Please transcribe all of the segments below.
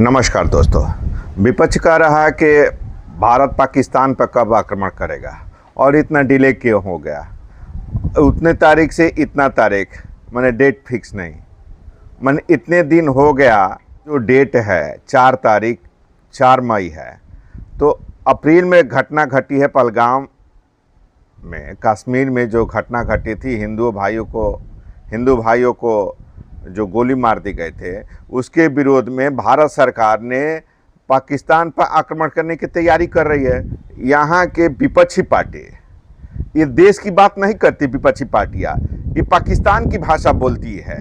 नमस्कार दोस्तों। विपक्ष कह रहा है कि भारत पाकिस्तान पर कब आक्रमण करेगा और इतना डिले क्यों हो गया, उतने तारीख से इतना तारीख, मैंने डेट फिक्स नहीं, मैंने इतने दिन हो गया। जो डेट है 4 तारीख 4 मई है, तो अप्रैल में घटना घटी है पहलगाम में, कश्मीर में जो घटना घटी थी, हिंदू भाइयों को जो गोली मार दी गए थे, उसके विरोध में भारत सरकार ने पाकिस्तान पर आक्रमण करने की तैयारी कर रही है। यहाँ के विपक्षी पार्टी ये देश की बात नहीं करती, विपक्षी पार्टियाँ ये पाकिस्तान की भाषा बोलती है।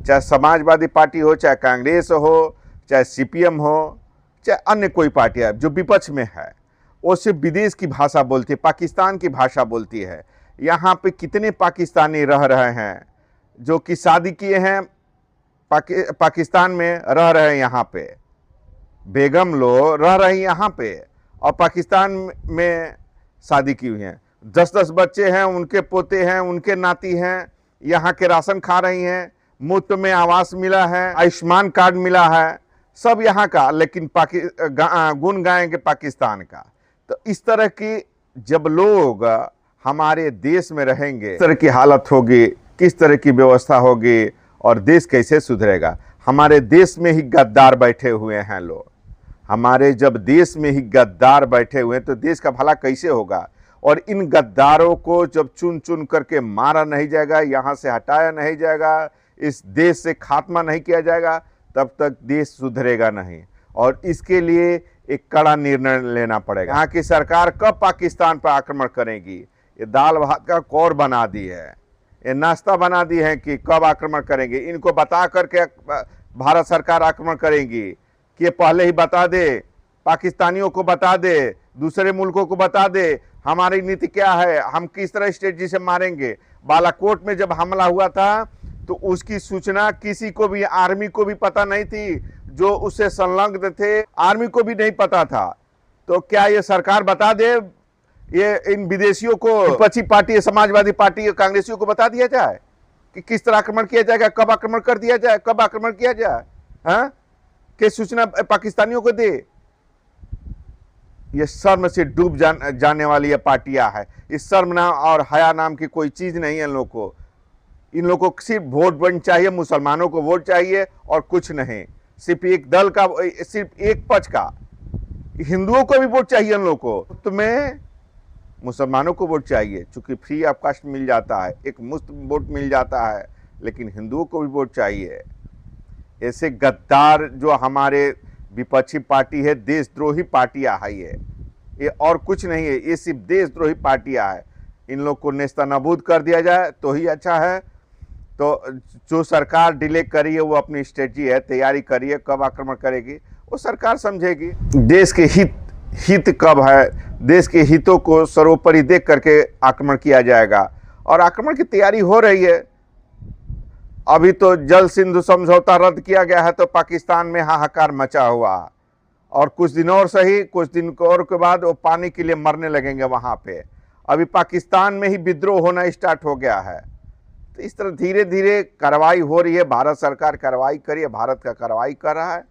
चाहे समाजवादी पार्टी हो, चाहे कांग्रेस हो, चाहे सीपीएम हो, चाहे अन्य कोई पार्टियाँ जो विपक्ष में है, वो सिर्फ विदेश की भाषा बोलती है, पाकिस्तान की भाषा बोलती है। यहाँ पे कितने पाकिस्तानी रह रहे हैं जो कि शादी किए हैं, पाकिस्तान में रह रहे हैं, यहाँ पे बेगम लोग रह रही यहाँ पे और पाकिस्तान में शादी की हुई हैं। 10-10 बच्चे हैं, उनके पोते हैं, उनके नाती हैं, यहाँ के राशन खा रही हैं, मुफ्त में आवास मिला है, आयुष्मान कार्ड मिला है, सब यहाँ का, लेकिन गुण गाएंगे पाकिस्तान का। तो इस तरह की जब लोग हमारे देश में रहेंगे, इस तरह की हालत होगी, किस तरह की व्यवस्था होगी और देश कैसे सुधरेगा। हमारे देश में ही गद्दार बैठे हुए हैं लोग, हमारे जब देश में ही गद्दार बैठे हुए हैं तो देश का भला कैसे होगा। और इन गद्दारों को जब चुन चुन करके मारा नहीं जाएगा, यहाँ से हटाया नहीं जाएगा, इस देश से खात्मा नहीं किया जाएगा, तब तक देश सुधरेगा नहीं। और इसके लिए एक कड़ा निर्णय लेना पड़ेगा। यहाँ की सरकार कब पाकिस्तान पर आक्रमण करेगी, ये दाल भात का कौर बना दी है, ये नाश्ता बना दी है कि कब आक्रमण करेंगे। इनको बता करके भारत सरकार आक्रमण करेंगी कि ये पहले ही बता दे, पाकिस्तानियों को बता दे, दूसरे मुल्कों को बता दे हमारी नीति क्या है, हम किस तरह स्ट्रेटजी से मारेंगे। बालाकोट में जब हमला हुआ था तो उसकी सूचना किसी को भी, आर्मी को भी पता नहीं थी, जो उससे संलग्न थे आर्मी को भी नहीं पता था। तो क्या ये सरकार बता दे, ये इन विदेशियों को, विपक्षी पार्टी, समाजवादी पार्टी, कांग्रेसियों को बता दिया जाए कि किस तरह आक्रमण किया जाएगा, कब आक्रमण कर दिया जाए, कब आक्रमण किया जाए, हाँ, कि सूचना पाकिस्तानियों को दे। ये शर्म से डूब जाने वाली ये पार्टियां है। इस शर्म नाम और हया नाम की कोई चीज नहीं है इन लोगों को। इन लोगों को सिर्फ वोट बैंक चाहिए, मुसलमानों को वोट चाहिए और कुछ नहीं। सिर्फ एक दल का, सिर्फ एक पक्ष का, हिंदुओं को भी वोट चाहिए इन लोगों को, तुम्हें मुसलमानों को वोट चाहिए, चूंकि फ्री ऑफ कास्ट मिल जाता है, एक मुफ्त वोट मिल जाता है, लेकिन हिंदुओं को भी वोट चाहिए। ऐसे गद्दार जो हमारे विपक्षी पार्टी है, देशद्रोही पार्टियां है, ये और कुछ नहीं है, ये सिर्फ देशद्रोही पार्टियां है। इन लोग को नेस्तनाबूद कर दिया जाए तो ही अच्छा है। तो जो सरकार डिले करी है वो अपनी स्ट्रेटजी है, तैयारी करी है, कब आक्रमण करेगी वो सरकार समझेगी। देश के हित कब है, देश के हितों को सर्वोपरि देख करके आक्रमण किया जाएगा और आक्रमण की तैयारी हो रही है। अभी तो जल सिंधु समझौता रद्द किया गया है तो पाकिस्तान में हाहाकार मचा हुआ, और कुछ दिन और सही, कुछ दिन और के बाद वो पानी के लिए मरने लगेंगे वहाँ पे। अभी पाकिस्तान में ही विद्रोह होना स्टार्ट हो गया है। तो इस तरह धीरे धीरे कार्रवाई हो रही है, भारत सरकार कार्रवाई करी है, भारत का कार्रवाई कर रहा है।